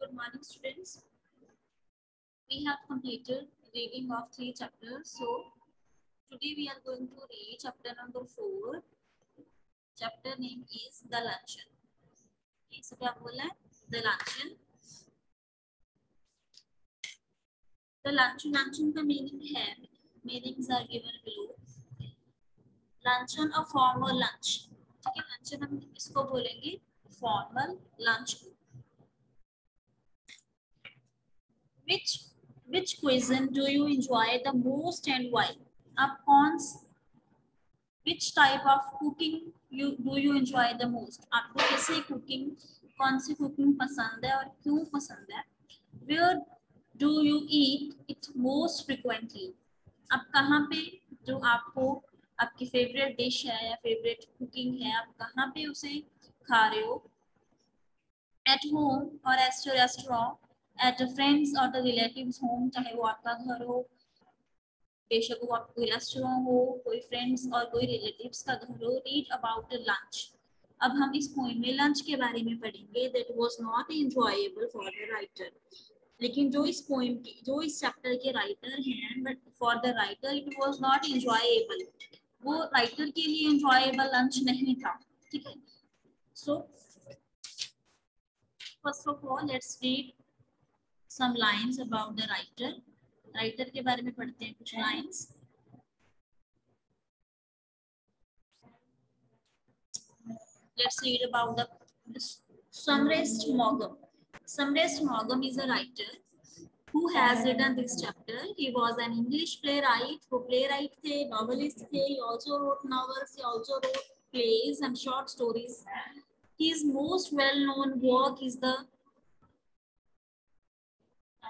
Good morning, students. We have completed reading of 3 chapters. So today we are going to read chapter number 4. Chapter name is The Luncheon. इसे क्या बोला है? The Luncheon. The luncheon. Luncheon का meaning है. Meanings are given below. Luncheon, a formal lunch. ठीक है, luncheon हम इसको बोलेंगे formal lunch. Which cuisine do you enjoy the most and why? आप कौन which type of cooking do you enjoy the most? आपको कैसे cooking, कौन सी cooking पसंद है और क्यों पसंद है? Where do you eat it most frequently? आप कहाँ पे जो आपको आपकी favorite dish है या favorite cooking है, आप कहाँ पे उसे खा रहे हो? At home or at a restaurant, at a friends or the relatives home, चाहे वो आपका घर हो, बेशक वो आप कोई रेस्टोरेंट हो, कोई फ्रेंड्स और कोई रिलेटिव्स का घर हो. Read about the lunch. अब हम इस पोएम में लंच के बारे में पढ़ेंगे. That was not enjoyable for the writer. लेकिन जो इस पोएम की जो इस चैप्टर के राइटर हैं, but for the writer it was not enjoyable. वो राइटर के लिए एंजॉयबल लंच नहीं था. ठीक है. So first of all let's read some lines about the writer. Writer के बारे में पढ़ते हैं कुछ lines. Let's read about the Samrest Mogum. Samrest Mogum is a writer who has written this chapter. He was an English playwright. वो playwright थे, novelist थे. He also wrote novels. He also wrote plays and short stories. His most well-known work is the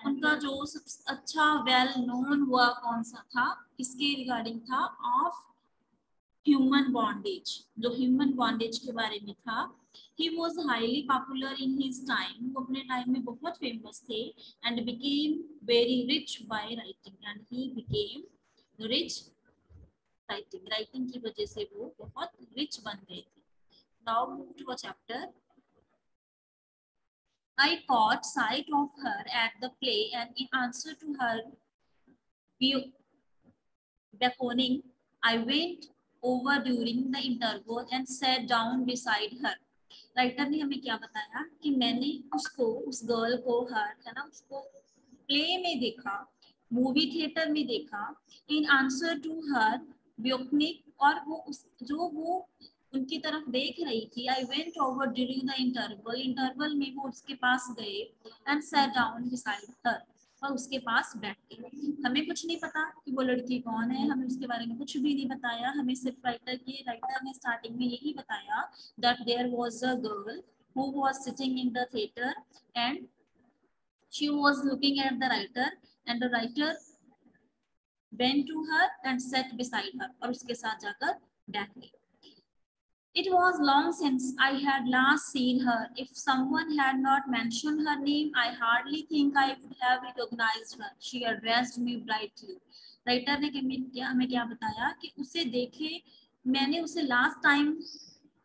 उनका जो सबसे अच्छा well known work कौन सा था, किसके रिगार्डिंग था? Of human bondage. जो ह्यूमन बॉन्डेज के बारे में था. He was highly popular in his time. वो अपने टाइम में बहुत फेमस थे. And became very rich by writing. And he became rich writing. Writing की वजह से वो बहुत रिच बन गए थे. Now move to a chapter. I caught sight of her at the play, and in answer to her beckoning, I went over during the interval and sat down beside her. Writer ने हमें क्या बताया कि मैंने उसको, उस girl को, हर है ना, उसको प्ले में देखा, मूवी थिएटर में देखा. In answer to her beckoning, और वो उस जो वो उनकी तरफ देख रही थी. I went over during the interval. Interval में वो उसके पास गए. And sat down beside her, और उसके पास बैठ गए. हमें कुछ नहीं पता कि वो लड़की कौन है. हमें उसके बारे में कुछ भी नहीं बताया. हमें सिर्फ राइटर ने स्टार्टिंग में यही बताया that there was a girl who was sitting in the theatre and she was looking at the writer and the writer went to her and sat beside her, और उसके साथ जाकर बैठ गई. It was long since I had last seen her. If someone had not mentioned her name, I hardly think I would have recognized her. She addressed me brightly. Writer ने हमें क्या बताया कि उसे देखे, मैंने उसे लास्ट टाइम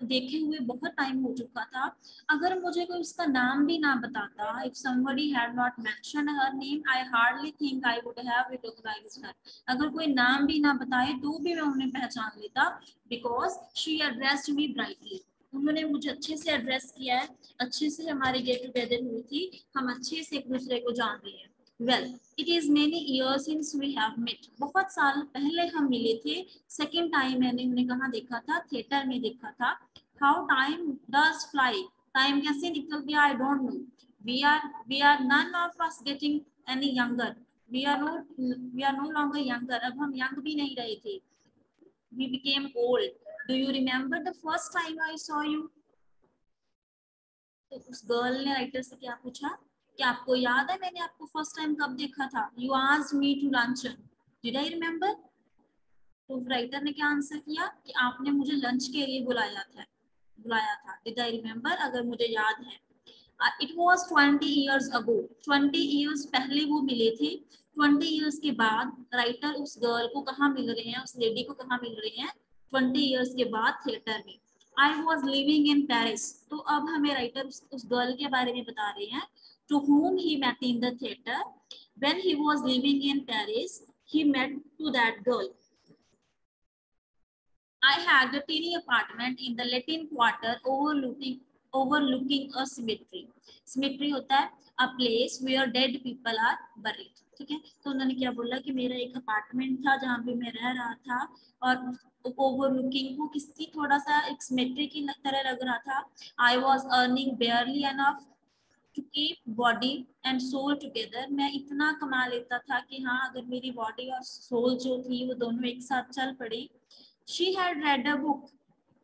देखे हुए बहुत टाइम हो चुका था. अगर मुझे कोई उसका नाम भी ना बताता, if somebody had not mentioned her name, I hardly think I would have recognized her. अगर कोई नाम भी ना बताए तो भी मैं उन्हें पहचान लेता. Because she addressed me brightly. उन्होंने मुझे अच्छे से एड्रेस किया है. अच्छे से हमारी गेट टुगेदर हुई थी. हम अच्छे से एक दूसरे को जान रहे हैं. Well, it is many years since we have met. बहुत साल पहले हम मिले थे. सेकेंड टाइम मैंने उन्हें कहाँ देखा था? थिएटर में देखा था. How time does fly. Time कैसे निकल गया? I don't know. We are none of us getting any younger. We are no longer younger. अब हम young भी नहीं रहे थे. We became old. Do you remember the first time I saw you? तो उस गर्ल ने राइटर से क्या पूछा कि आपको याद है मैंने आपको फर्स्ट टाइम कब देखा था? You asked me to luncheon. Did I remember? तो राइटर ने क्या आंसर किया कि आपने मुझे लंच के लिए बुलाया था. Did I remember? अगर मुझे याद है. It was 20 years ago. 20 years पहले वो मिले थे. 20 years के बाद राइटर उस गर्ल को कहाँ मिल रहे हैं, उस लेडी को कहाँ मिल रहे हैं? 20 years के बाद थिएटर में. I was living in Paris. तो अब हमें राइटर उस गर्ल के बारे में बता रहे हैं to whom he met in the theater. When he was living in Paris, he met to that girl. I had a tiny apartment in the Latin Quarter overlooking a cemetery. Cemetery होता है a place where dead people are buried. ठीक है, तो उन्होंने क्या बोला कि मेरा एक अपार्टमेंट था जहाँ पे मैं रह रहा था और ओवरलुकिंग वो किसकी थोड़ा सा एक cemetery की तरह लग रहा था. I was earning barely enough to keep body and soul together. मैं इतना कमा लेता था कि हाँ अगर मेरी बॉडी और सोल जो थी वो दोनों एक साथ चल पड़ी. She had read a book.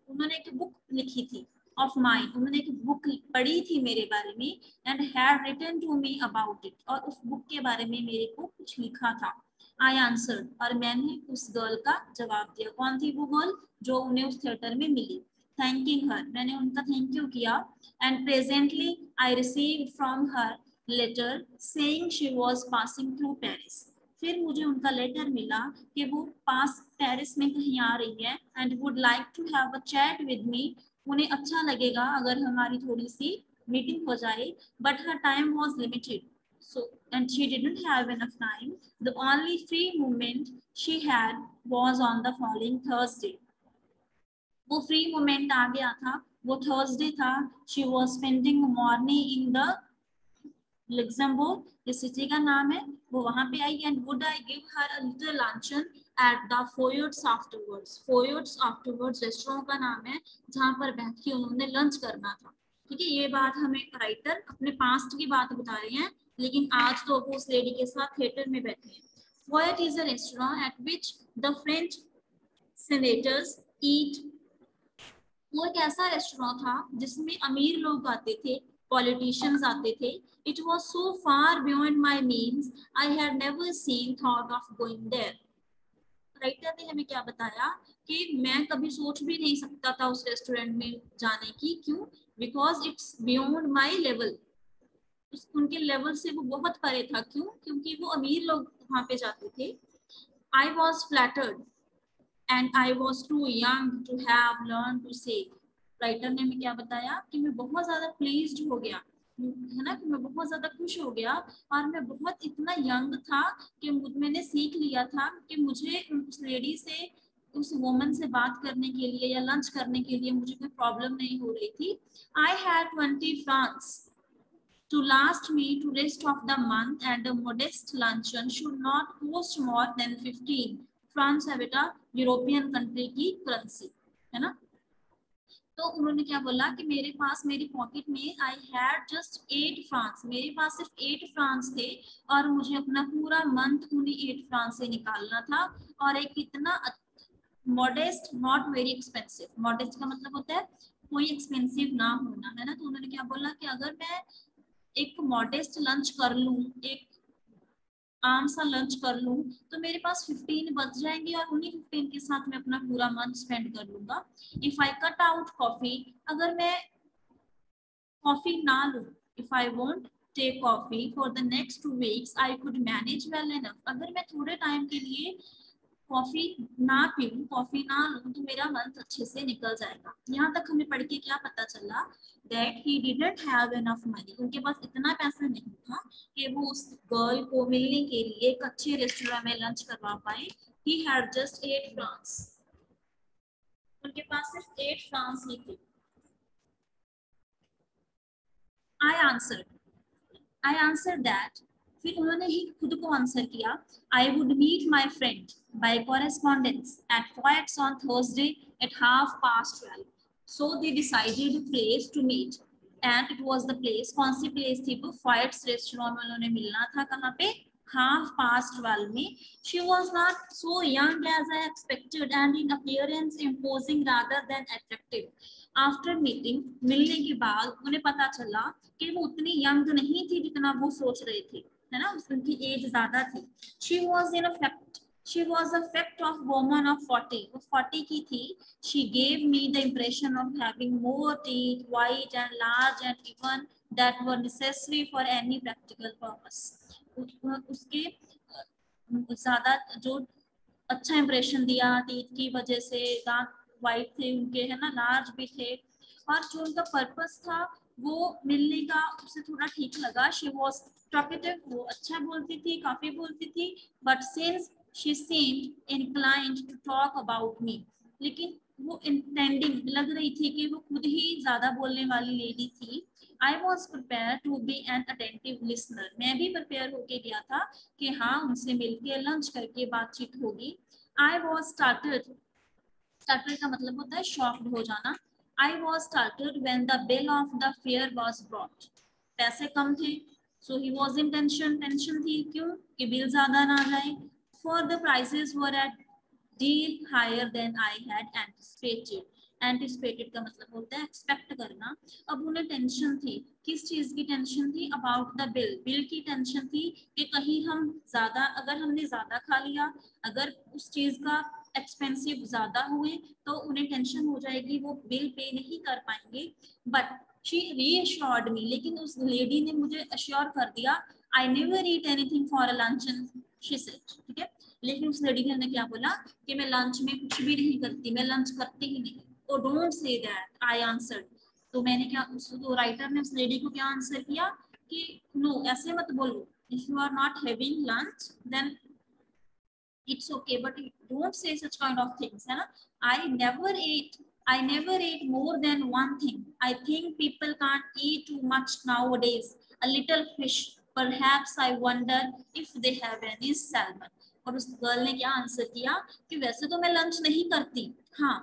उन्होंने एक बुक लिखी थी of mine. उन्होंने एक बुक पढ़ी थी मेरे बारे में and had written to me about it. और उस बुक के बारे में मेरे को कुछ लिखा था. I answered. और मैंने उस गर्ल का जवाब दिया. कौन थी वो गर्ल जो उन्हें उस थिएटर में मिली? Thanking her. मैंने उनका थैंक यू किया. And presently I received from her letter saying she was passing through Paris. फिर मुझे उनका लेटर मिला कि वो पास पेरिस में कहीं आ रही है and would like to have a chat with me. उन्हें अच्छा लगेगा अगर हमारी थोड़ी सी मीटिंग हो जाए. But her time was limited so and she didn't have enough time. The only free moment she had was on the following Thursday. वो free moment आ गया था, वो थर्सडे था. She was spending morning in the Luxembourg, ये city का नाम है, वो वहां पे आई. And would I give her a little luncheon at the Foyot's afterwards. Foyot's afterwards restaurant का नाम है जहां पर बैठ के उन्होंने लंच करना था. ठीक है, ये बात हमें राइटर अपने पास्ट की बात बता रहे हैं, लेकिन आज तो वो उस लेडी के साथ थिएटर में बैठे हैं. Foyot is a restaurant at which the French senators eat. वो एक ऐसा रेस्टोरेंट था जिसमें अमीर लोग आते थे, पॉलिटिशियंस आते थे. It was so far beyond my means I had never seen thought of going there. Writer ने हमें क्या बताया कि मैं कभी सोच भी नहीं सकता था उस रेस्टोरेंट में जाने की. क्यों? Because it's beyond my level. उनके लेवल से वो बहुत परे था. क्यों? क्योंकि वो अमीर लोग वहां पे जाते थे. I was flattered and I was too young to have learned to say. Writer ने हमें क्या बताया कि मैं बहुत ज्यादा प्लीज्ड हो गया, है ना, कि मैं बहुत ज्यादा खुश हो गया और मैं बहुत इतना यंग था कि मैंने सीख लिया था कि मुझे उस लेडी से, उस वुमन से बात करने के लिए या लंच करने के लिए मुझे कोई प्रॉब्लम नहीं हो रही थी. I had 20 francs to last me to rest of the month and a modest luncheon should not cost more than 15. France है बेटा यूरोपियन कंट्री की करेंसी, है ना. तो उन्होंने क्या बोला कि मेरे पास मेरी पॉकेट में आई हैड जस्ट 8 फ्रांस, मेरे पास सिर्फ 8 फ्रांस थे और मुझे अपना पूरा मंथ उन्हीं 8 फ्रांस से निकालना था. और एक इतना modest, not very expensive. Modest का मतलब होता है कोई एक्सपेंसिव ना होना, है ना. तो उन्होंने क्या बोला कि अगर मैं एक मॉडेस्ट लंच कर लूं, एक आम सा लंच कर लूं, तो मेरे पास 15 बच जाएंगे और उन्हीं 15 के साथ मैं अपना पूरा मंथ स्पेंड कर लूंगा. If I cut out coffee, अगर मैं कॉफी ना लूं, if I won't take coffee for the next 2 weeks I could manage well enough. अगर मैं थोड़े टाइम के लिए कॉफी ना पीऊं, कॉफी ना लूं, तो मेरा मंथ अच्छे से निकल जाएगा. यहाँ तक हमें पढ़ के क्या पता चला? That he didn't have enough money. उनके पास इतना पैसा नहीं था कि वो उस गर्ल को मिलने के लिए एक अच्छे रेस्टोरेंट में लंच करवा पाए. He had just 8 francs. उनके पास सिर्फ 8 francs ही थे. I answered that. फिर उन्होंने ही खुद को आंसर किया. I would meet my friend by correspondence at Foyt's on Thursday at 12:30. So they decided a place to meet, and it was the place. कौन सी place थी वो? Foyt's restaurant में उन्होंने मिलना था. कहाँ पे? 12:30 में. She was not so young as I expected, and in appearance imposing rather than attractive. After meeting, मिलने के बाद उन्हें पता चला कि वो उतनी यंग नहीं थी जितना वो सोच रहे थे, है ना. उनकी एज ज्यादा थी. She was in a fact. She was a fact of woman of 40. वो 40 की थी. She gave me the impression of having more teeth, white and large, and even that were necessary for any practical purpose. उसके ज्यादा जो अच्छा impression दिया teeth की वजह से, दांत वाइट थे उनके, है ना, लार्ज भी थे, और जो उनका पर्पस था वो मिलने का उसे थोड़ा ठीक लगा. शी वॉज टॉकेटिव, वो अच्छा बोलती थी, काफी बोलती थी. But since she seemed inclined to talk about me, लेकिन वो इंटेंडिंग लग रही थी कि वो खुद ही ज्यादा बोलने वाली लेडी थी. I was prepared to be an attentive listener. मैं भी प्रिपेयर होके गया था कि हाँ उनसे मिलके लंच करके बातचीत होगी. I was startled. Startled का मतलब होता है shocked हो जाना. I was startled when the bill of the fare was brought. पैसे कम थे, so he was in tension. Tension थी क्यों कि बिल ज्यादा ना जाए. For the prices were at deal higher than I had anticipated. Anticipated का मतलब होता है एक्सपेक्ट करना. अब उन्हें टेंशन थी. किस चीज की टेंशन थी? About the bill. बिल की टेंशन थी कि कहीं हम ज्यादा, अगर हमने ज्यादा खा लिया, अगर उस चीज का एक्सपेंसिव ज्यादा हुए तो उन्हें टेंशन हो जाएगी, वो बिल पे नहीं कर पाएंगे. बट शी रीअश्योर्ड मी, लेकिन उस लेडी ने मुझे अश्योर कर दिया. आई never eat anything for a luncheon, she said. ठीक है, लेकिन उस लेडी ने क्या बोला कि मैं लंच में कुछ भी नहीं करती, मैं लंच करती ही नहीं. Oh don't say that, I answered. तो मैंने क्या, उस राइटर ने उस लेडी को क्या आंसर किया कि नो, ऐसे मत बोलो. If you are not having lunch then it's okay, but don't say such kind of things, है ना. I never ate more than one thing. I think people can't eat too much nowadays. A little fish, perhaps. I wonder if they have any salmon. और उस girl ने क्या answer किया कि वैसे तो मैं लंच नहीं करती, हाँ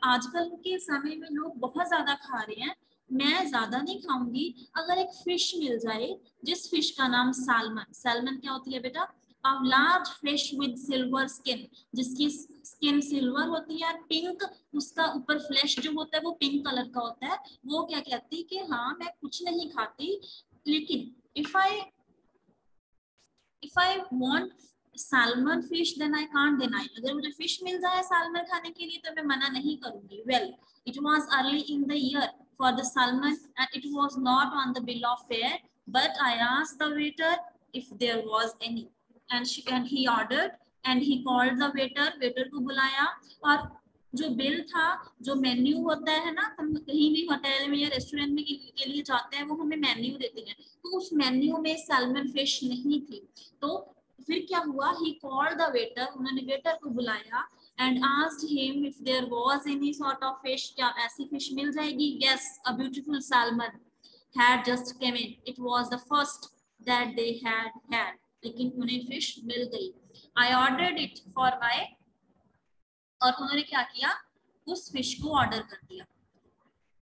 आजकल के समय में लोग बहुत ज्यादा खा रहे हैं, मैं ज्यादा नहीं खाऊंगी. अगर एक फिश मिल जाए, जिस फिश का नाम सैल्मन. सैल्मन क्या होती है बेटा? A large fish with silver skin, जिसकी स्किन सिल्वर होती है, पिंक, उसका ऊपर फ्लैश जो होता है वो पिंक कलर का होता है. वो क्या कहती है कि हाँ मैं कुछ नहीं खाती, लेकिन if I want salmon fish then I can't deny. अगर मुझे फिश मिल जाए सालमन खाने के लिए तो मैं मना नहीं करूंगी. Well, it was early in the year for the salmon and it was not on the bill of fare, but I asked the waiter if there was any. And he ordered and he called the waiter. Waiter को बुलाया और जो bill था, जो menu होता है ना, हम कहीं भी होटल में या रेस्टोरेंट में के लिए जाते हैं, वो हमें मेन्यू देते हैं, तो उस मेन्यू में सैल्मन फिश नहीं थी. तो फिर क्या हुआ? ही कॉल्ड द वेटर, उन्होंने वेटर को बुलाया and asked him if there was any sort of fish. क्या ऐसी फिश मिल जाएगी? Yes, a beautiful salmon had just come in. It was the first that they had. लेकिन उन्हें fish मिल गई. I ordered it for my, और उन्होंने क्या किया, उस फिश को ऑर्डर कर दिया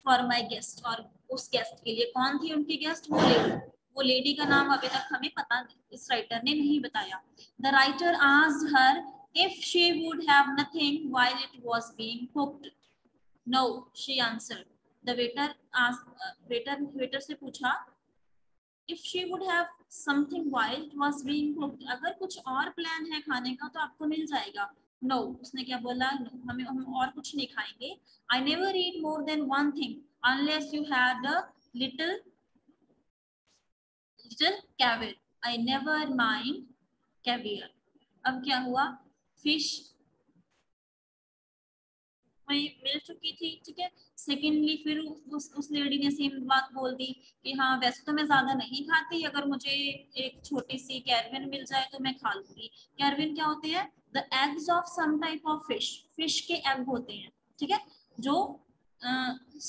फॉर माई गेस्ट, और उस गेस्ट के लिए. कौन थी उनकी गेस्ट? वो लेडी का नाम अभी तक हमें पता नहीं, इस राइटर ने नहीं बताया. The writer asked her if she would have nothing while it was being cooked. No, she answered. The waiter asked, waiter से पूछा if she would have something while it was being cooked. अगर कुछ और plan है खाने का तो आपको मिल जाएगा. No, उसने क्या बोला? No, हम और कुछ नहीं खाएंगे. I never eat more than one thing unless you had a little caviar. I never mind caviar. अब क्या हुआ? फिश मिल चुकी थी. ठीक है, सेकेंडली फिर उस लेडी ने सेम बात बोल दी कि हाँ वैसे तो मैं ज्यादा नहीं खाती, अगर मुझे एक छोटी सी कैरविन मिल जाए तो मैं खा लूंगी. कैरविन क्या होते हैं? The eggs of some type of fish. Fish के एग होते हैं, ठीक है, जो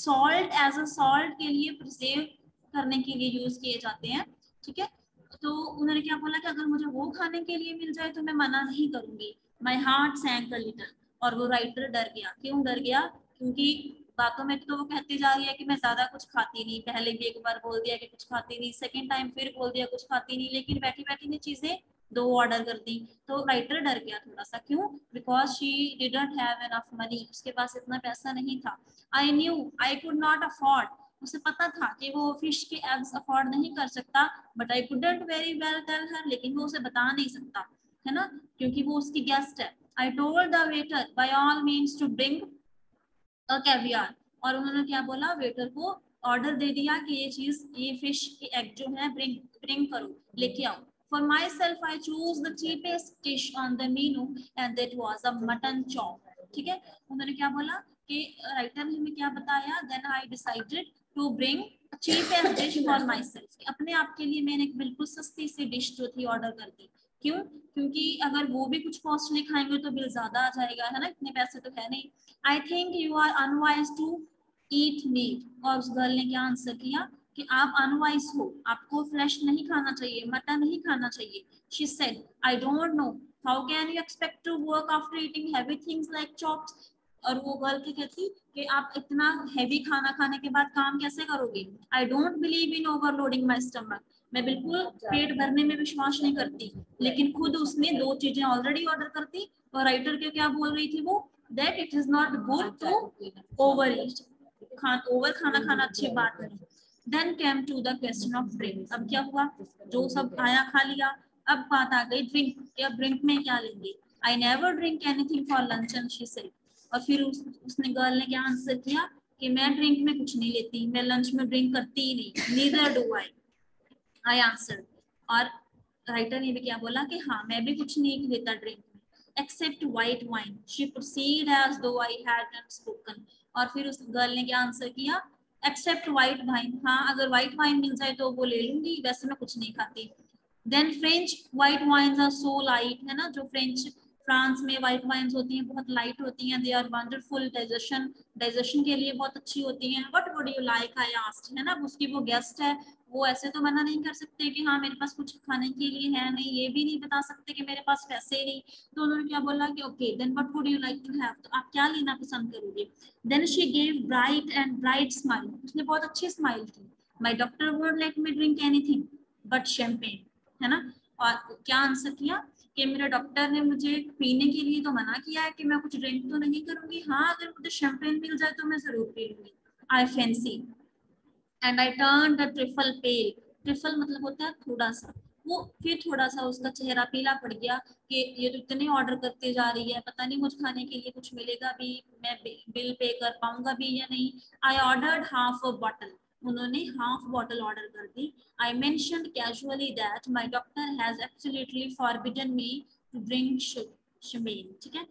सॉल्ट एज अ सॉल्ट के लिए प्रिजर्व करने के लिए यूज किए जाते हैं. ठीक है, तो उन्होंने क्या बोला कि अगर मुझे वो खाने के लिए मिल जाए तो मैं मना नहीं करूंगी. My heart sank a little. और वो राइटर डर गया. क्यों डर गया? क्योंकि बातों में तो वो कहती जा रही है कि मैं ज्यादा कुछ खाती नहीं. पहले भी एक बार बोल दिया कि कुछ खाती नहीं, सेकेंड टाइम फिर बोल दिया कुछ खाती नहीं, लेकिन बैठी बैठी ने चीजें 2 ऑर्डर कर दी. तो राइटर डर गया थोड़ा सा. क्यों? Because she didn't have enough money. उसके पास इतना पैसा नहीं था. I knew I could not afford. उसे पता था कि वो फिश के एग्स अफोर्ड नहीं कर सकता. But I couldn't very well tell her. लेकिन वो उसे बता नहीं सकता, है ना, क्योंकि वो उसकी गेस्ट है. I told the waiter by all means to bring a caviar. और उन्होंने क्या बोला? वेटर को ऑर्डर दे दिया कि ये चीज, ये फिश के एग जो है ब्रिंग करो, लेके आओ. For myself, I chose the cheapest dish on the menu and that was a mutton chop. ठीक है, उन्होंने क्या बोला कि राइटर ने हमें क्या बताया, then I decided to bring a cheapest dish for myself. अपने आप के लिए मैंने एक बिल्कुल सस्ती सी डिश जो थी ऑर्डर कर दी. क्यों? क्योंकि अगर वो भी कुछ कॉस्टली खाएंगे तो बिल ज्यादा आ जाएगा, है ना, इतने पैसे तो है नहीं. I think you are unwise to eat meat. और उस गर्ल ने क्या आंसर किया कि आप अनवाइज हो, आपको फ्लैश नहीं खाना चाहिए, मटन नहीं खाना चाहिए. She said, I don't know. How can you expect to work after eating heavy things like chops? और वो गर्ल क्या कहती कि आप इतना हेवी खाना खाने के बाद काम कैसे करोगे. I don't believe in overloading my stomach. मैं बिल्कुल पेट भरने में विश्वास नहीं करती. लेकिन खुद उसने 2 चीजें ऑलरेडी ऑर्डर कर दी और राइटर के क्या बोल रही थी वो, that it is not good to overeat. Over खाना खाना अच्छी बात नहीं. Then came to the question of drink. अब क्या हुआ, जो सब आया खा लिया, अब बात आ गई ड्रिंक. अब ड्रिंक में क्या लेंगे. I never drink anything for lunch and she said. और फिर उसने गर्ल ने क्या आंसर किया कि मैं ड्रिंक में कुछ नहीं लेती, मैं लंच में ड्रिंक करती ही नहीं. Neither do I answered. और राइटर ने भी क्या बोला कि हाँ मैं भी कुछ नहीं लेता ड्रिंक में, except white wine. She proceeded as though I hadn't spoken. और फिर उस गर्ल ने क्या आंसर किया, एक्सेप्ट व्हाइट वाइन. हाँ अगर व्हाइट वाइन मिल जाए तो वो ले लूंगी, वैसे मैं कुछ नहीं खाती. Then French white wines are so light, है ना, जो फ्रेंच फ्रांस में व्हाइट वाइन्स होती हैं बहुत लाइट होती हैं. दे आर वंडरफुल, डाइजेशन के लिए बहुत अच्छी होती हैं. What would you like, I asked, है ना, उसकी वो गेस्ट है, वो ऐसे तो मना नहीं कर सकते कि हाँ मेरे पास कुछ खाने के लिए है नहीं, ये भी नहीं बता सकते कि मेरे पास पैसे नहीं. तो उन्होंने क्या बोला कि okay then what would you like to have, तो आप क्या लेना पसंद करोगे. Then she gave bright smile. उसने बहुत अच्छी स्माइल की. My doctor would let me drink anything but champagne, है ना. और क्या आंसर किया कि मेरे डॉक्टर ने मुझे पीने के लिए तो मना किया है कि मैं कुछ ड्रिंक तो नहीं करूंगी, हाँ अगर मुझे शैंपेन मिल जाए तो मैं जरूर पी लूंगी. I fancy and I turn the trifle pale. Trifle मतलब होता है थोड़ा सा. वो फिर थोड़ा सा उसका चेहरा पीला पड़ गया कि ये तो इतने ऑर्डर करते जा रही है, पता नहीं मुझे खाने के लिए कुछ मिलेगा भी, मैं बिल पे कर पाऊंगा भी या नहीं. I ordered half a bottle. उन्होंने हाफ बॉटल ऑर्डर कर दी. I mentioned casually that my doctor has absolutely forbidden me to drink champagne. ठीक है,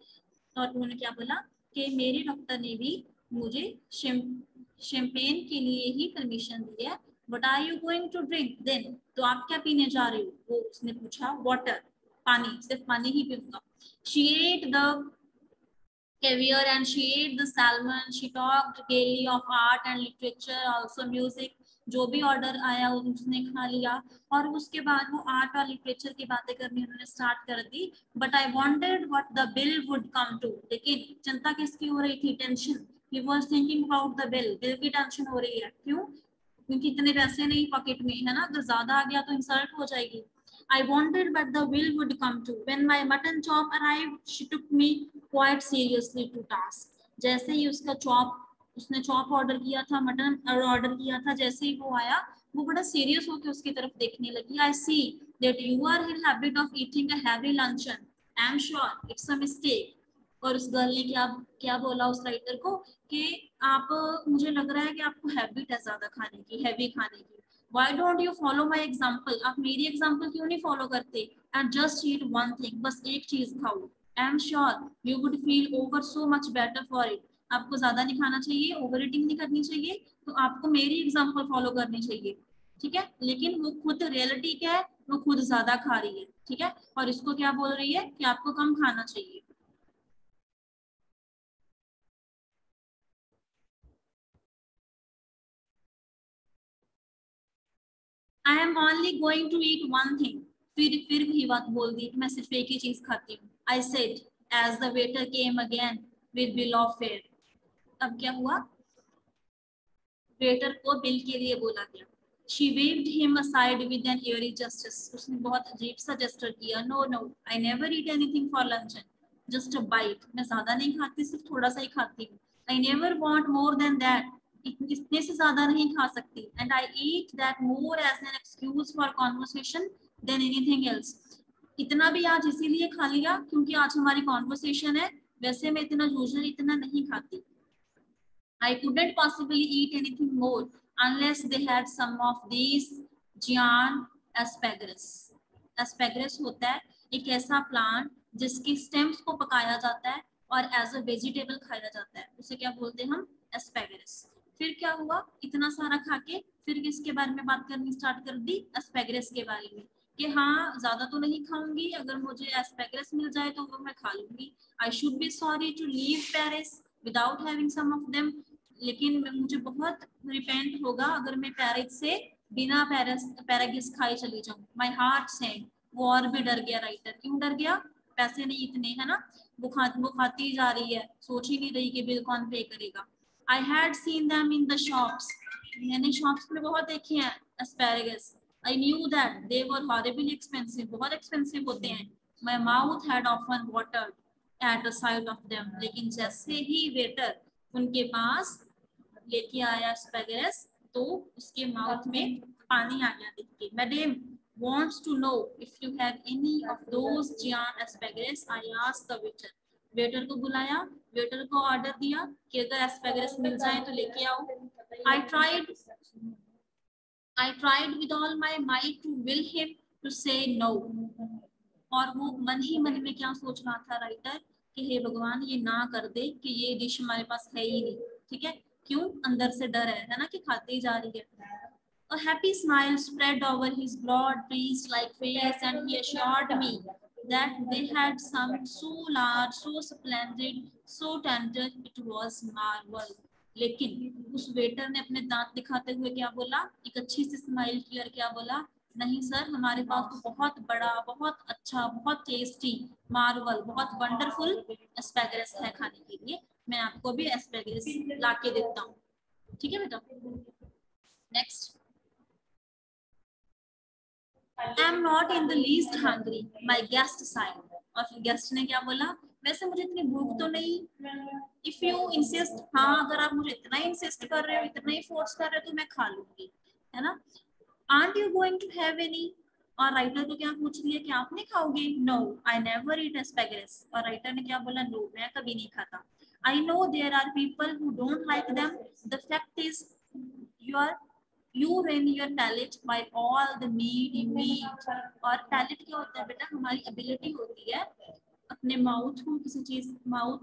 और उन्होंने क्या बोला कि मेरे डॉक्टर ने भी मुझे शैंपेन के लिए ही परमिशन दी है. But are you going to drink then, तो आप क्या पीने जा रहे हो, वो उसने पूछा. वाटर, पानी, सिर्फ पानी ही पीऊंगा. She ate the caviar and she ate the salmon. She talked gaily of art and literature, also music. जो भी ऑर्डर आया उसने खा लिया और उसके बाद वो आर्ट और लिटरेचर की बातें करनी उन्होंने स्टार्ट कर दी. But I wanted what the bill would come to. लेकिन चिंता किसकी हो रही थी, tension. He was thinking about the bill. Bill की टेंशन हो रही है. क्यों? क्योंकि इतने पैसे नहीं पॉकेट में, है ना, अगर ज्यादा आ गया तो इंसल्ट हो जाएगी. I wanted what the will would come to. When my mutton chop arrived, she took me quite seriously to task. जैसे ही उसका उसने चॉप ऑर्डर किया था, मटन ऑर्डर किया था, जैसे ही वो आया वो बड़ा सीरियस होकर उसकी तरफ देखने लगी. I see that you are in habit of eating a heavy luncheon. I am sure it's a mistake. और उस गर्ल ने क्या क्या बोला उस राइटर को कि आप, मुझे लग रहा है कि आपको हैबिट है ज्यादा खाने की, हैवी खाने की. Why don't you follow my example? आप मेरी एग्जाम्पल क्यों नहीं फॉलो करते. And just eat one thing. बस एक चीज खाओ. I am sure you would feel over so much better for it. आपको ज्यादा नहीं खाना चाहिए, ओवर ईटिंग नहीं करनी चाहिए, तो आपको मेरी एग्जाम्पल फॉलो करनी चाहिए. ठीक है, लेकिन वो खुद रियलिटी क्या है, वो खुद ज्यादा खा रही है. ठीक है, और इसको क्या बोल रही है कि आपको कम खाना चाहिए. I am only going to eat one thing. फिर वही बात बोल दी कि मैं सिर्फ एक ही चीज खाती हूँ. I said as the waiter came again with bill of fare. अब क्या हुआ, वेटर को बिल के लिए बोला गया. She waved him aside with an airy जस्टिस. उसने बहुत अजीब सा जेस्चर किया. No no, I never eat anything for lunch, just a bite. मैं ज्यादा नहीं खाती, सिर्फ थोड़ा सा ही खाती हूँ. I never want more than that. इतने से ज्यादा नहीं खा सकती. And I eat that more as an excuse for conversation than anything else. इतना भी आज इसीलिए खा लिया क्योंकि आज हमारी कॉन्वर्सेशन है, वैसे मैं इतना यूजुअली इतना नहीं खाती. I couldn't possibly eat anything more unless they had some of these giant asparagus. एस्पेगरस होता है एक ऐसा प्लांट जिसकी स्टेम्स को पकाया जाता है और एज अ वेजिटेबल खाया जाता है, उसे क्या बोलते हैं हम? एस्पेगरस। फिर क्या हुआ, इतना सारा खा के फिर किसके बारे में बात करनी स्टार्ट कर दी? एस्पेगरस के बारे में, कि हाँ ज्यादा तो नहीं खाऊंगी, अगर मुझे एस्पेगरस मिल जाए तो वो मैं खा लूंगी। I should be sorry to leave Paris without having some of them, लेकिन मुझे बहुत रिपेंट होगा अगर मैं पेरिस से बिना पैरागिस खाए चली जाऊं। माई हार्ट सेंड, वो और भी डर गया राइटर। क्यों डर गया? पैसे नहीं इतने, है ना, वो खाती जा रही है, सोच ही नहीं रही कि बिल कौन पे करेगा। I had seen them in the shops, मैंने शॉप्स में बहुत देखी हैं asparagus. I knew that they were horribly expensive, बहुत एक्सपेंसिव होते हैं। My mouth had often watered at the side of them, लेकिन जैसे ही वेटर उनके पास लेके आया एस्पेरेगस तो उसके माउथ में पानी आ गया देख के। Madam wants to know if you have any of those giant asparagus, I asked the waiter. Waiter को बुलाया, वेटर को ऑर्डर दिया कि अगर एस्पेगरस मिल जाए तो लेके आओ। I tried with all my might to will him to say no. और वो मन ही मन में क्या सोच रहा था राइटर कि हे भगवान ये ना कर दे कि ये डिश हमारे पास है ही नहीं, ठीक है। क्यों? अंदर से डर है ना, कि खाते ही जा रही है। A happy smile spread over his broad, priest-like face, and he assured me that they had some so large, so splendid, so tender, it was marvel. लेकिन उस वेटर ने अपने दांत दिखाते हुए क्या बोला? एक अच्छी सी स्माइल की और क्या बोला? नहीं सर, हमारे पास तो बहुत बड़ा, बहुत अच्छा, बहुत टेस्टी, मार्वल, बहुत वंडरफुल एस्पेगरस है खाने के लिए। मैं आपको भी एस्पेगरस ला के देता हूँ, ठीक है बेटा। Next, I am not in the least hungry, my guest sighed. और फिर गेस्ट ने क्या बोला? वैसे मुझे इतनी भूख तो नहीं। If you insist, हाँ अगर आप मुझे इतना इंसिस्ट कर रहे हो, इतना ही फोर्स कर रहे हो तो मैं खा लूंगी, है ना। Aren't you going to have any? और राइटर को क्या पूछ लिया कि आप नहीं खाओगे? No, I never eat asparagus. और राइटर ने क्या बोला? No, मैं कभी नहीं खाता। I know there are people who don't like them. The fact is, you ruin your palate by all the meat you eat. और पैलेट क्या होता है बेटा? हमारी एबिलिटी होती है अपने माउथ को माउथ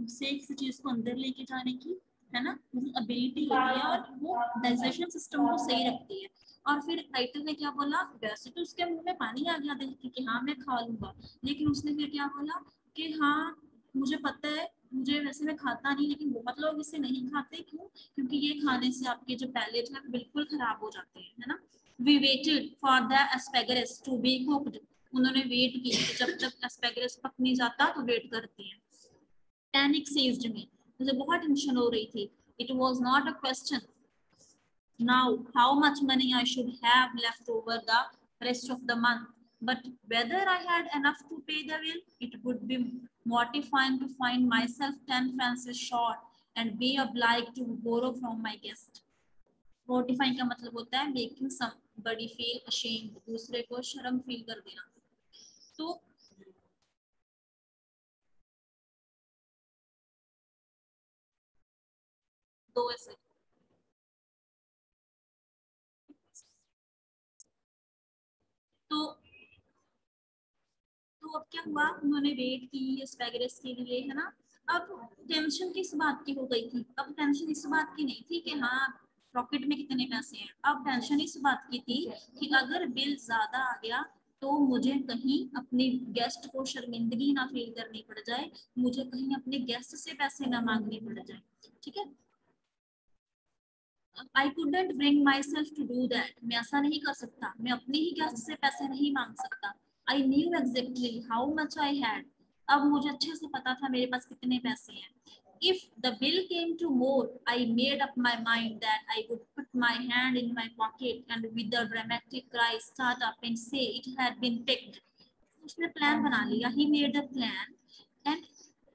से किसी चीज को अंदर लेके जाने की, है ना, एबिलिटी होती है और वो डाइजेशन सिस्टम को सही रखती है। और फिर राइटर ने क्या बोला? वैसे तो उसके मुंह में पानी आ गया देख के कि हाँ मैं खा लूंगा, लेकिन उसने फिर क्या बोला कि हाँ मुझे पता है, मुझे वैसे मैं खाता नहीं, लेकिन बहुत लोग इसे नहीं खाते। क्यों? क्योंकि ये खाने से आपके जो पैलेट है बिल्कुल खराब हो जाते हैं, है ना। We waited for the asparagus to be cooked. उन्होंने वेट की, जब तक एस्पेगरस पक नहीं जाता तो वेट करते हैं। पैनिक seized me, मुझे बहुत टेंशन हो रही थी। It was not a question now how much money I should have left over the rest of the month, but whether I had enough to pay the bill. It would be mortifying to find myself 10 francs short and be obliged to borrow from my guest. Mortifying का मतलब होता है making somebody feel ashamed, दूसरे को शर्म feel कर देना। तो दो ऐसे, तो अब क्या हुआ? उन्होंने वेट की एस्पेगरस के लिए, है ना। अब टेंशन किस बात की हो गई थी? अब टेंशन इस बात की नहीं थी कि हाँ पॉकेट में कितने पैसे हैं। अब टेंशन इस बात की थी कि अगर बिल ज्यादा आ गया तो मुझे कहीं अपने गेस्ट को शर्मिंदगी ना फील करनी पड़ जाए, मुझे कहीं अपने गेस्ट से पैसे ना मांगने पड़ जाए, ठीक है। I couldn't bring myself to do that. मैं ऐसा नहीं कर सकता, मैं अपने ही गेस्ट से पैसे नहीं मांग सकता। I knew exactly how much I had. अब मुझे अच्छे से पता था मेरे पास कितने पैसे हैं। If the bill came to more, I made up my mind that I would put my hand in my pocket and with a dramatic cry start up and say it had been picked. उसने plan बना लिया, he made a plan, and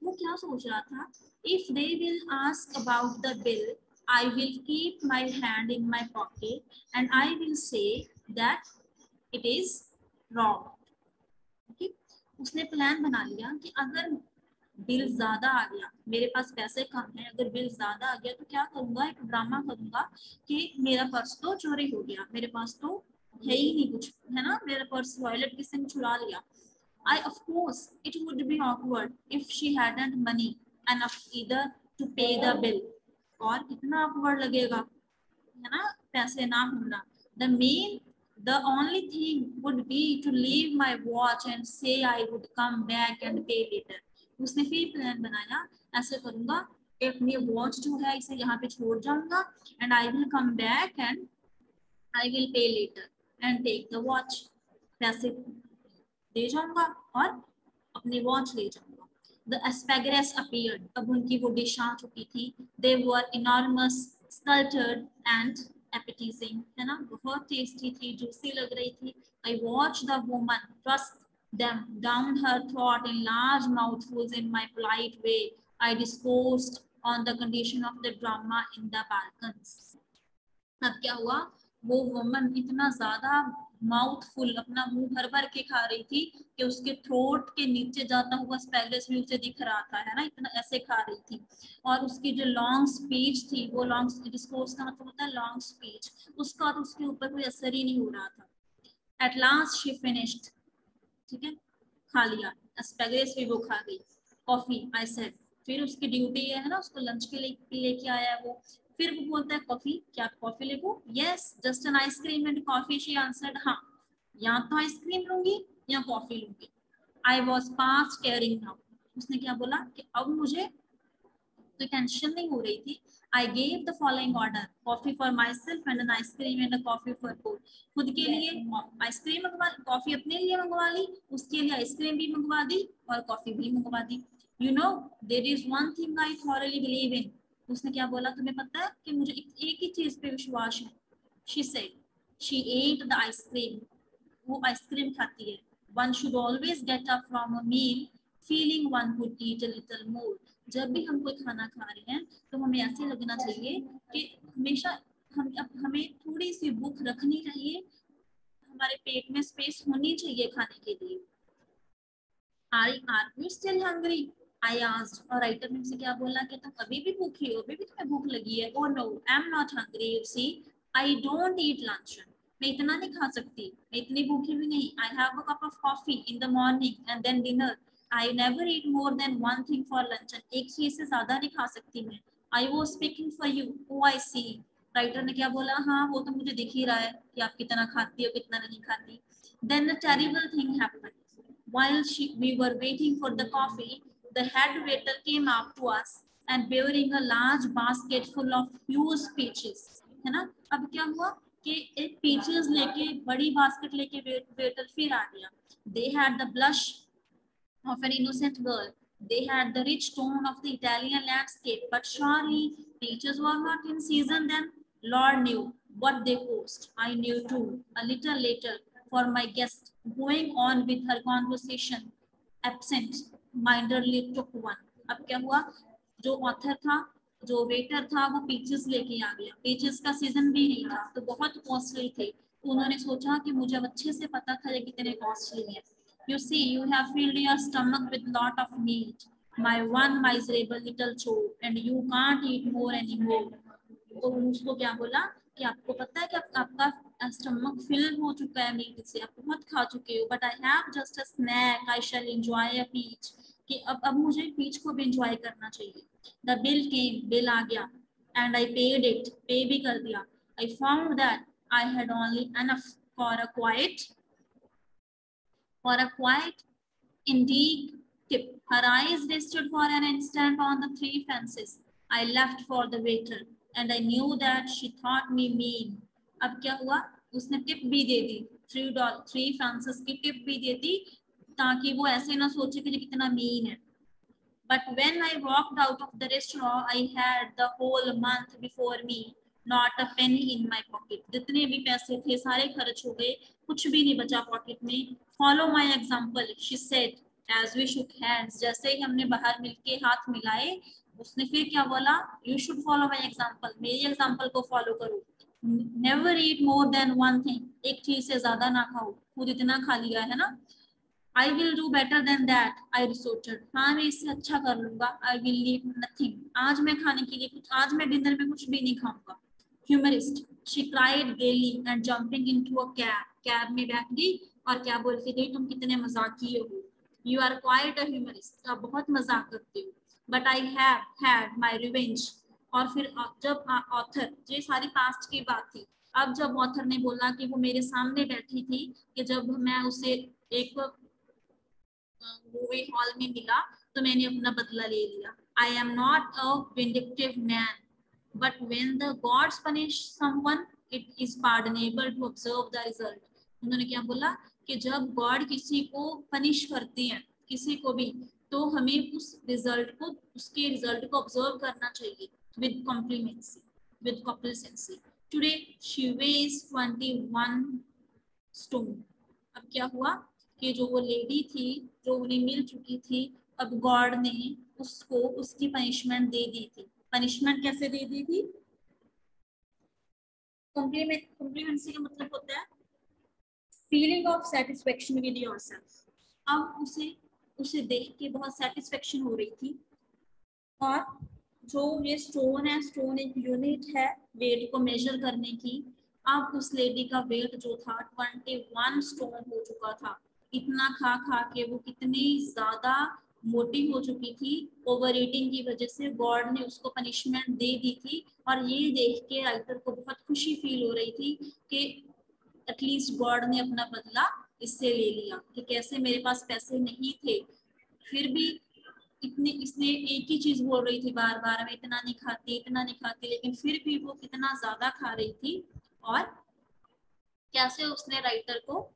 वो क्या सोच रहा था? If they will ask about the bill, I will keep my hand in my pocket and I will say that it is wrong. Okay? उसने plan बना लिया कि अगर बिल ज्यादा आ गया, मेरे पास पैसे कम है, अगर बिल ज्यादा आ गया तो क्या करूंगा? एक ड्रामा करूंगा कि मेरा पर्स तो चोरी हो गया, मेरे पास तो है ही नहीं कुछ, है ना, मेरा पर्स वॉलेट किसी ने चुरा लिया. Of course, it would be awkward if she hadn't money enough either to pay the bill. और कितना awkward लगेगा, है ना, पैसे ना होना. The only thing would be to leave my watch and say I would come back and pay later. उसने फिर प्लान बनाया, ऐसे करूंगा, अपनी वॉच जो है इसे यहाँ पे छोड़ जाऊंगा, and I will come back and I will pay later and take the watch. पैसे दे जाऊंगा और अपनी वॉच ले जाऊंगा. The asparagus appeared. अब उनकी वो डिश आ चुकी थी. They were enormous, sculptured and appetizing, है ना, बहुत टेस्टी थी, जूसी लग रही थी. I watched the woman thrust them down her throat in large mouthfuls. In my polite way, I discoursed on the condition of the drama in the Balkans. अब क्या हुआ, वो वुमन इतना ज्यादा माउथफुल अपना मुंह भर भर के खा रही थी कि उसके थ्रोट के नीचे जाता हुआ स्पैगस भी उसे दिख रहा था, है ना, इतना ऐसे खा रही थी. और उसकी जो लॉन्ग स्पीच थी, वो लॉन्ग डिस्कोर्स का मतलब होता है लॉन्ग स्पीच, उसका तो उसके ऊपर कोई असर ही नहीं हो रहा था. एट लास्ट शी फिनिश्ड, ठीक है, खा लिया, स्पैगस भी वो खा गई. Coffee, I said. फिर उसकी ड्यूटी है ना, उसको लंच के लिए लेके आया है वो. फिर वो बोलता है कॉफी, क्या coffee Lego? Yes, just an ice cream and coffee, she answered. हाँ, या तो आइसक्रीम लूंगी या कॉफी लूंगी. I was past caring now. उसने क्या बोला कि अब मुझे तो टेंशन नहीं हो रही थी. I gave the following order: coffee for myself and an ice cream and a coffee for both. खुद के लिए आइसक्रीम मंगवा ली, कॉफी अपने लिए मंगवा ली, उसके लिए आइसक्रीम भी मंगवा दी और कॉफी भी मंगवा दी. You know, there is one thing I thoroughly believe in. उसने क्या बोला, तुम्हें पता है कि मुझे एक ही चीज पे विश्वास है. She said. She ate the ice cream. वो आइसक्रीम खाती है. One should always get up from a meal feeling one would eat a little more. जब भी हम कोई खाना खा रहे हैं तो हमें ऐसे लगना चाहिए कि हमेशा हमें थोड़ी सी भूख रखनी चाहिए, हमारे पेट में स्पेस होनी चाहिए खाने के लिए. Are you still hungry? I asked. और राइटर ने मुझसे क्या बोला कि तुम अभी भी भूखी हो, अभी भी तुम्हें भूख लगी है. Oh no, I'm not hungry. You see, I don't eat lunch. मैं इतना नहीं खा सकती, मैं इतनी भूखी भी नहीं. I have a cup of coffee in the morning and then dinner. I never eat more than one thing for lunch. एक चीज से ज्यादा नहीं खा सकती मैं. I was speaking for you. Oh, I see. Writer ने क्या बोला, हाँ वो तो मुझे दिख ही रहा है कि आप कितना खाती हो कितना नहीं खाती. Then a terrible thing happened. While we were waiting for the coffee, the head waiter came up to us and bearing a large basket full of huge peaches. है ना, अब क्या हुआ कि एक peaches लेके बड़ी basket लेके waiter फिर आ गया. They had the blush of an innocent girl. They had the rich tone of the Italian landscape, but surely peaches were not in season then. Lord knew what they cost. I knew too. A little later, for my guest, going on with her conversation, absent mindedly took one. अब क्या हुआ, जो author था, जो waiter था, वो peaches लेके आ गया. पीचेस का सीजन भी नहीं था तो बहुत कॉस्टली थे. तो उन्होंने सोचा कि मुझे अच्छे से पता था ये कितने कॉस्टली है. You see, you have filled your stomach with lot of meat, my one miserable little chore, and you can't eat more anymore. तो उसको क्या बोला कि आपको पता है कि आपका स्टमक फिल हो चुका है मीट से, आप बहुत खा चुके हो. But I have just a snack, I shall enjoy a peach. कि अब मुझे पीच को भी एंजॉय करना चाहिए. द बिल केम, बिल आ गया, and I paid it, pay भी कर दिया. I found that I had only enough for a quiet indeed tip. Her eyes rested for an instant on the three fences. I left for the waiter and I knew that she thought me mean. अब क्या हुआ, उसने tip भी दे दी, three Francis की tip भी दे दी ताकि वो ऐसे ना सोचे कि कितना मीन है. But when I walked out of the restaurant, I had the whole month before me, not a penny in my pocket. जितने भी पैसे थे सारे खर्च हो गए, कुछ भी नहीं बचा पॉकेट में. Follow my example, she said, as we shook hands. जैसे ही हमने बाहर मिलके हाथ मिलाए, उसने फिर क्या बोला, You should follow my example. मेरी example को follow करो. Never eat more than one thing. एक चीज से ज्यादा ना खाओ, खुद इतना खा लिया है ना. I will do better than that. I resorted. हाँ मैं इससे अच्छा कर लूंगा. I will leave nothing. आज मैं खाने के लिए आज मैं डिनर में कुछ भी नहीं खाऊंगा. Humorist. She cried gaily and jumping into a cab. Cab में बैठ गई और क्या बोल के गई, तुम कितने मजाकी हो, you are quite a humorist, आप बहुत मजाक करते हो, but I have had my revenge. और फिर जब ऑथर, ये सारी पास्ट की बात थी, अब जब ऑथर ने बोला कि वो मेरे सामने बैठी थी, कि जब मैं उसे एक मूवी हॉल में मिला तो मैंने अपना बदला ले लिया। I am not a vindictive man, but when the gods punish someone it is pardonable to observe the result. उन्होंने क्या बोला कि जब गॉड किसी को पनिश करते हैं, किसी को भी, तो हमें उस रिजल्ट को, उसके रिजल्ट को ऑब्जर्व करना चाहिए with complacency, with complacency. Today she weighs 21 stone. अब क्या हुआ कि जो वो लेडी थी, जो उन्हें मिल चुकी थी, अब गॉड ने उसको उसकी पनिशमेंट दे दी थी। पनिशमेंट कैसे दे दी थी? कॉम्प्लीमेंसी का मतलब होता है feeling of satisfaction with yourself. अब उसे देख के बहुत सेटिस्फेक्शन हो रही थी। और जो ये स्टोन है, स्टोन एक यूनिट है वेट को मेजर करने की। अब उस लेडी का वेट जो था 21 स्टोन हो चुका था। इतना खा खा के वो कितनी ज्यादा मोटी हो चुकी थी, ओवर ईटिंग की वजह से गॉड ने उसको पनिशमेंट दे दी थी। और ये देख के राइटर को बहुत खुशी फील हो रही थी कि एटलीस्ट गॉड ने अपना बदला इससे ले लिया, कि कैसे मेरे पास पैसे नहीं थे, फिर भी इतने, इसने एक ही चीज बोल रही थी बार बार, मैं इतना नहीं खाती, इतना नहीं खाती, लेकिन फिर भी वो कितना ज्यादा खा रही थी। और कैसे उसने राइटर को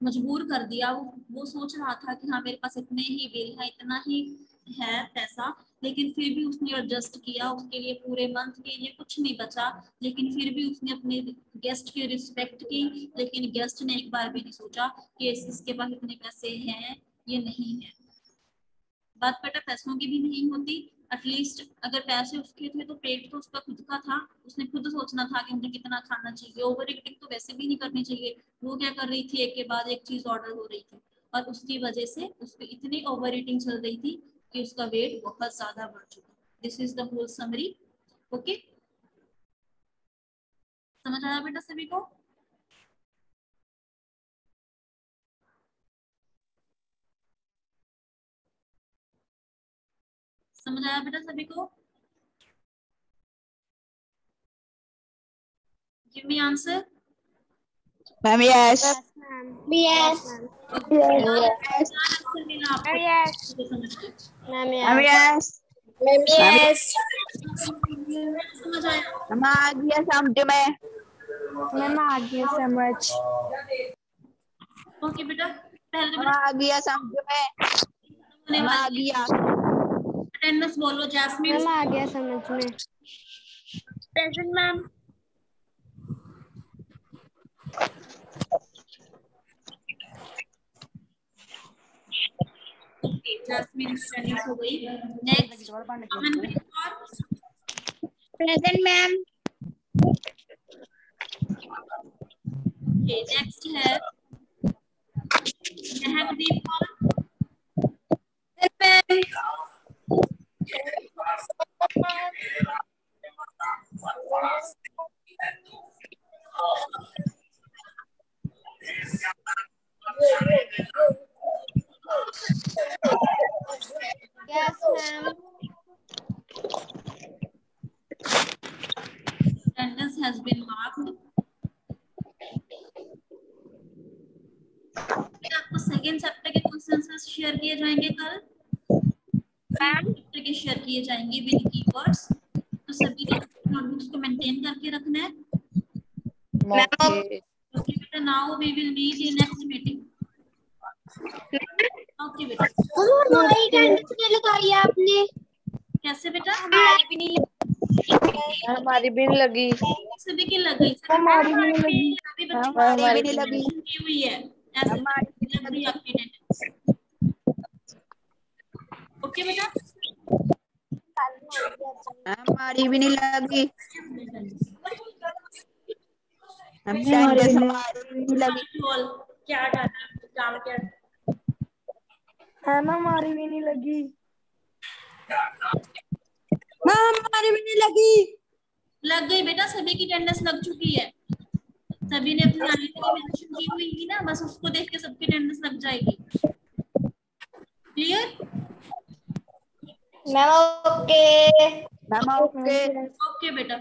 मजबूर कर दिया। वो सोच रहा था कि हाँ मेरे पास इतने ही बिल है, इतना ही है पैसा, लेकिन फिर भी उसने एडजस्ट किया, उसके लिए पूरे मंथ के लिए कुछ नहीं बचा, लेकिन फिर भी उसने अपने गेस्ट की रिस्पेक्ट की। लेकिन गेस्ट ने एक बार भी नहीं सोचा कि इसके पास इतने पैसे हैं ये नहीं है। बात बेटा पैसों की भी नहीं होती, एटलीस्ट अगर पैसे उसके थे तो पेट तो उसका खुद का था, उसने खुद सोचना था कि मुझे कितना खाना चाहिए। ओवर ईटिंग तो वैसे भी नहीं करनी चाहिए। वो क्या कर रही थी, एक के बाद एक चीज ऑर्डर हो रही थी, और उसकी वजह से उसकी इतनी ओवर ईटिंग चल रही थी कि उसका वेट बहुत ज्यादा बढ़ चुका। This is the whole summary. Okay, समझ आया बेटा सभी को? समझ आया बेटा सभी को? Give me answer. Ma'am yes. Yes. Yes answer मिला आपको Yes. तो समझ गए। Ma'am, ma'am yes. Yes. Ma'am, ma'am yes. समझ आया? मैम आ गया समझ में। Ma'am, आ गया समझ। ओके बेटा, पहले तो मैम बेटा आ गया समझ में। होने मैम आ वाली है। गया। अटेंडेंस बोलो जैस्मिन। Ma'am, आ गया समझ में। Present, ma'am. Okay, jasmine attendance हो गई। Next Amanpreet Kaur. Present, ma'am. Okay, next है Mehakdeep Kaur. Yes, ma'am. Attendance has been marked. आपको सेकंड चैप्टर के क्वेश्चंस शेयर किए जाएंगे कल। चैप्टर के शेयर किए जाएंगे विद कीवर्ड्स। तो सभी ने नोटबुक्स को मेंटेन करके रखना है। ओके ओके बेटा, now we will meet in next meeting. Okay बेटा। हमारी अटेंडेंस नहीं लगाई आपने। कैसे बेटा? हमारी भी नहीं हमारी भी नहीं लगी। सभी की लग गई। हमारी भी नहीं लगी। सभी बच्चों हमारी भी नहीं लगी। की हुई है, ऐसे हमारी भी लग नहीं गई लगी। आपकी अटेंडेंस। ओके बेटा। हमारी भी नहीं लगी। हमारी भी नहीं। हमारी भी नहीं लगी। क्या डाला काम क्या? मैम, हमारी भी नहीं लगी। हमारी भी नहीं लगी। लग गई बेटा, सभी की अटेंडेंस लग चुकी है। सभी ने अपनी आईडी मेंशन की हुई थी ना, बस उसको देख के सबकी अटेंडेंस लग जाएगी। Clear? Ma'am okay. Ma'am okay. Okay बेटा।